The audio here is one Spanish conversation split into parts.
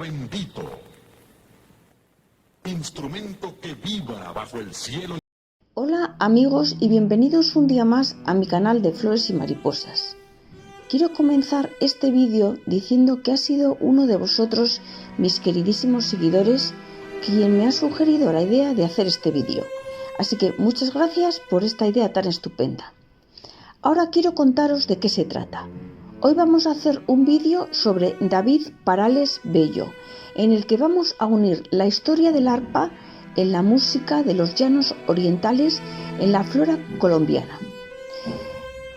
bendito, instrumento que vibra bajo el cielo. Hola amigos y bienvenidos un día más a mi canal de Flores y Mariposas. Quiero comenzar este vídeo diciendo que ha sido uno de vosotros, mis queridísimos seguidores, quien me ha sugerido la idea de hacer este vídeo. Así que muchas gracias por esta idea tan estupenda. Ahora quiero contaros de qué se trata. Hoy vamos a hacer un vídeo sobre David Parales Bello, en el que vamos a unir la historia del arpa en la música de los llanos orientales en la flora colombiana,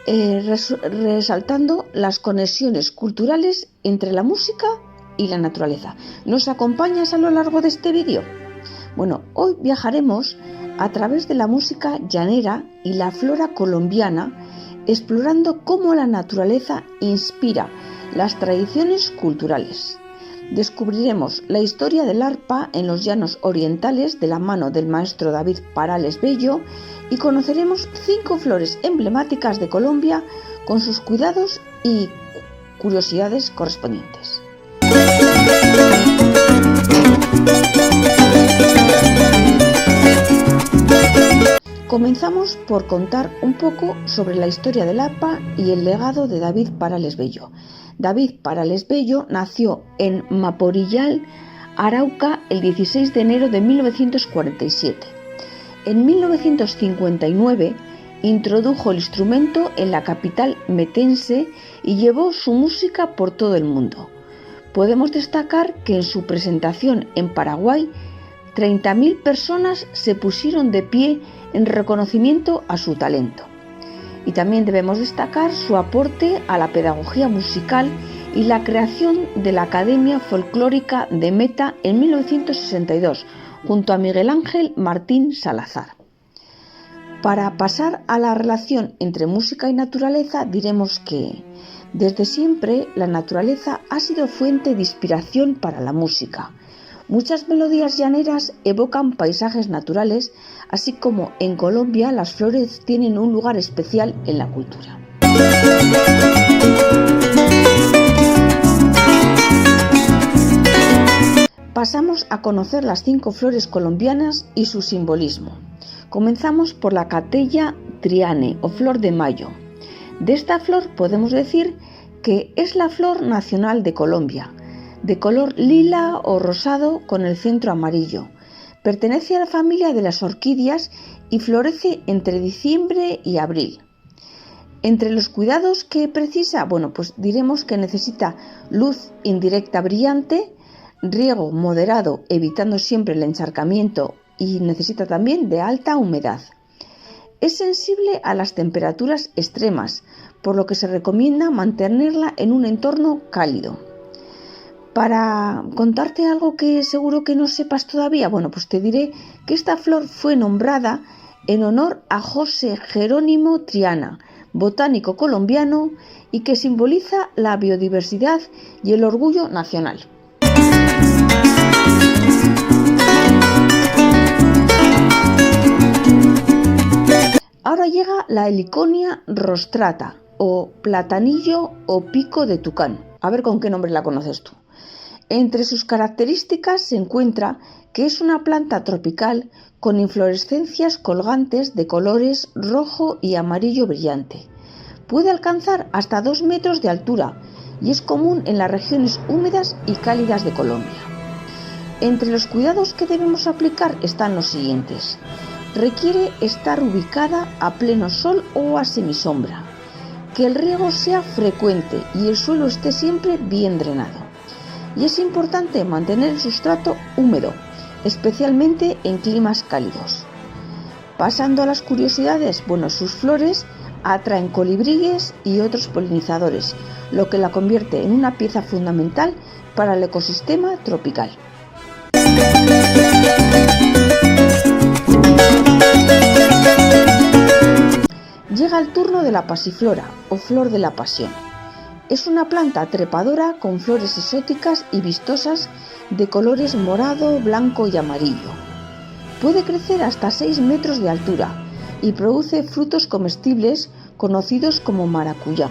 resaltando las conexiones culturales entre la música y la naturaleza. ¿Nos acompañas a lo largo de este vídeo? Bueno, hoy viajaremos a través de la música llanera y la flora colombiana, explorando cómo la naturaleza inspira las tradiciones culturales. Descubriremos la historia del arpa en los llanos orientales de la mano del maestro David Parales Bello y conoceremos 5 flores emblemáticas de Colombia con sus cuidados y curiosidades correspondientes. Comenzamos por contar un poco sobre la historia del arpa y el legado de David Parales Bello. David Parales Bello nació en Maporillal, Arauca, el 16 de enero de 1947. En 1959 introdujo el instrumento en la capital metense y llevó su música por todo el mundo. Podemos destacar que en su presentación en Paraguay, 30.000 personas se pusieron de pie en reconocimiento a su talento. Y también debemos destacar su aporte a la pedagogía musical y la creación de la Academia Folclórica de Meta en 1962, junto a Miguel Ángel Martín Salazar. Para pasar a la relación entre música y naturaleza, diremos que desde siempre la naturaleza ha sido fuente de inspiración para la música. Muchas melodías llaneras evocan paisajes naturales, así como en Colombia las flores tienen un lugar especial en la cultura. Pasamos a conocer las 5 flores colombianas y su simbolismo. Comenzamos por la Catella triane o flor de mayo. De esta flor podemos decir que es la flor nacional de Colombia, de color lila o rosado con el centro amarillo. Pertenece a la familia de las orquídeas y florece entre diciembre y abril. Entre los cuidados que precisa, pues diremos que necesita luz indirecta brillante, riego moderado evitando siempre el encharcamiento y necesita también de alta humedad. Es sensible a las temperaturas extremas, por lo que se recomienda mantenerla en un entorno cálido. Para contarte algo que seguro que no sepas todavía, te diré que esta flor fue nombrada en honor a José Jerónimo Triana, botánico colombiano, y que simboliza la biodiversidad y el orgullo nacional. Ahora llega la Heliconia rostrata, o platanillo o pico de tucán. A ver con qué nombre la conoces tú. Entre sus características se encuentra que es una planta tropical con inflorescencias colgantes de colores rojo y amarillo brillante. Puede alcanzar hasta 2 metros de altura y es común en las regiones húmedas y cálidas de Colombia. Entre los cuidados que debemos aplicar están los siguientes. Requiere estar ubicada a pleno sol o a semisombra, que el riego sea frecuente y el suelo esté siempre bien drenado. Y es importante mantener el sustrato húmedo, especialmente en climas cálidos. Pasando a las curiosidades, sus flores atraen colibríes y otros polinizadores, lo que la convierte en una pieza fundamental para el ecosistema tropical. Llega el turno de la pasiflora o flor de la pasión. Es una planta trepadora con flores exóticas y vistosas de colores morado, blanco y amarillo. Puede crecer hasta 6 metros de altura y produce frutos comestibles conocidos como maracuyá.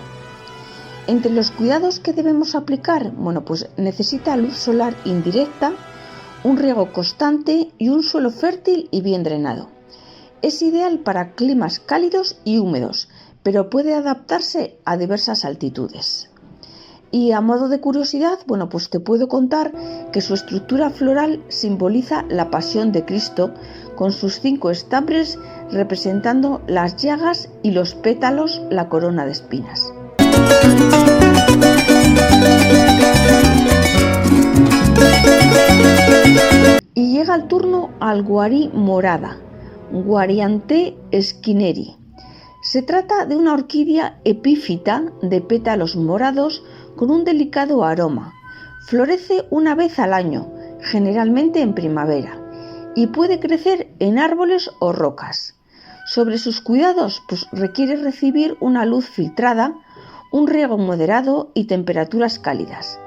Entre los cuidados que debemos aplicar, bueno, pues necesita luz solar indirecta, un riego constante y un suelo fértil y bien drenado. Es ideal para climas cálidos y húmedos, pero puede adaptarse a diversas altitudes. Y a modo de curiosidad, bueno, pues te puedo contar que su estructura floral simboliza la pasión de Cristo, con sus 5 estambres representando las llagas y los pétalos la corona de espinas. Y llega el turno al guarí morada, Guarianthe skinneri. Se trata de una orquídea epífita de pétalos morados con un delicado aroma. Florece una vez al año, generalmente en primavera, y puede crecer en árboles o rocas. Sobre sus cuidados, pues requiere recibir una luz filtrada, un riego moderado y temperaturas cálidas.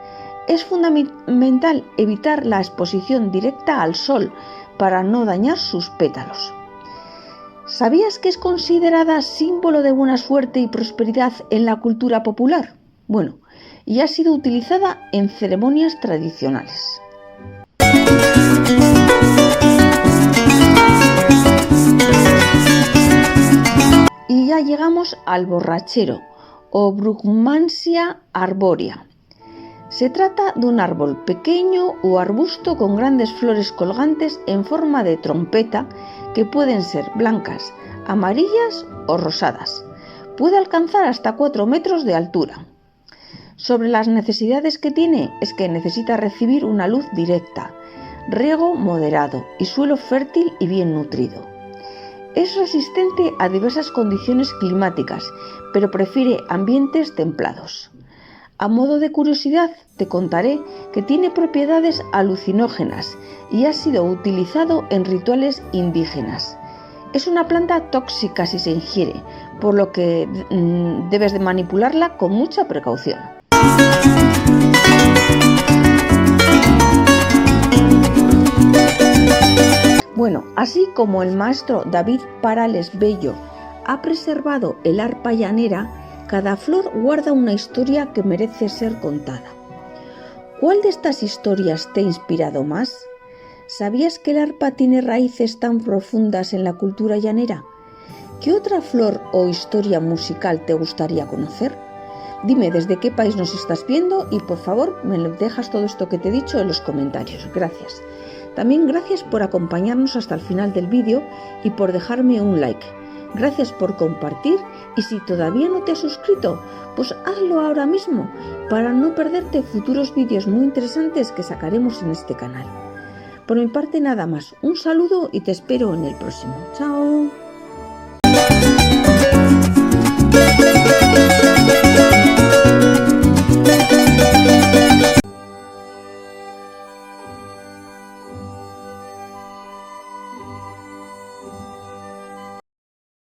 Es fundamental evitar la exposición directa al sol para no dañar sus pétalos. ¿Sabías que es considerada símbolo de buena suerte y prosperidad en la cultura popular? Bueno, y ha sido utilizada en ceremonias tradicionales. Y ya llegamos al borrachero, o Brugmansia arborea. Se trata de un árbol pequeño o arbusto con grandes flores colgantes en forma de trompeta que pueden ser blancas, amarillas o rosadas. Puede alcanzar hasta 4 metros de altura. Sobre las necesidades que tiene es que necesita recibir una luz directa, riego moderado y suelo fértil y bien nutrido. Es resistente a diversas condiciones climáticas, pero prefiere ambientes templados. A modo de curiosidad, te contaré que tiene propiedades alucinógenas y ha sido utilizado en rituales indígenas. Es una planta tóxica si se ingiere, por lo que debes de manipularla con mucha precaución. Bueno, así como el maestro David Parales Bello ha preservado el arpa llanera, cada flor guarda una historia que merece ser contada. ¿Cuál de estas historias te ha inspirado más? ¿Sabías que el arpa tiene raíces tan profundas en la cultura llanera? ¿Qué otra flor o historia musical te gustaría conocer? Dime desde qué país nos estás viendo y por favor me dejas todo esto que te he dicho en los comentarios. Gracias. También gracias por acompañarnos hasta el final del vídeo y por dejarme un like. Gracias por compartir y si todavía no te has suscrito, pues hazlo ahora mismo para no perderte futuros vídeos muy interesantes que sacaremos en este canal. Por mi parte nada más, un saludo y te espero en el próximo. ¡Chao!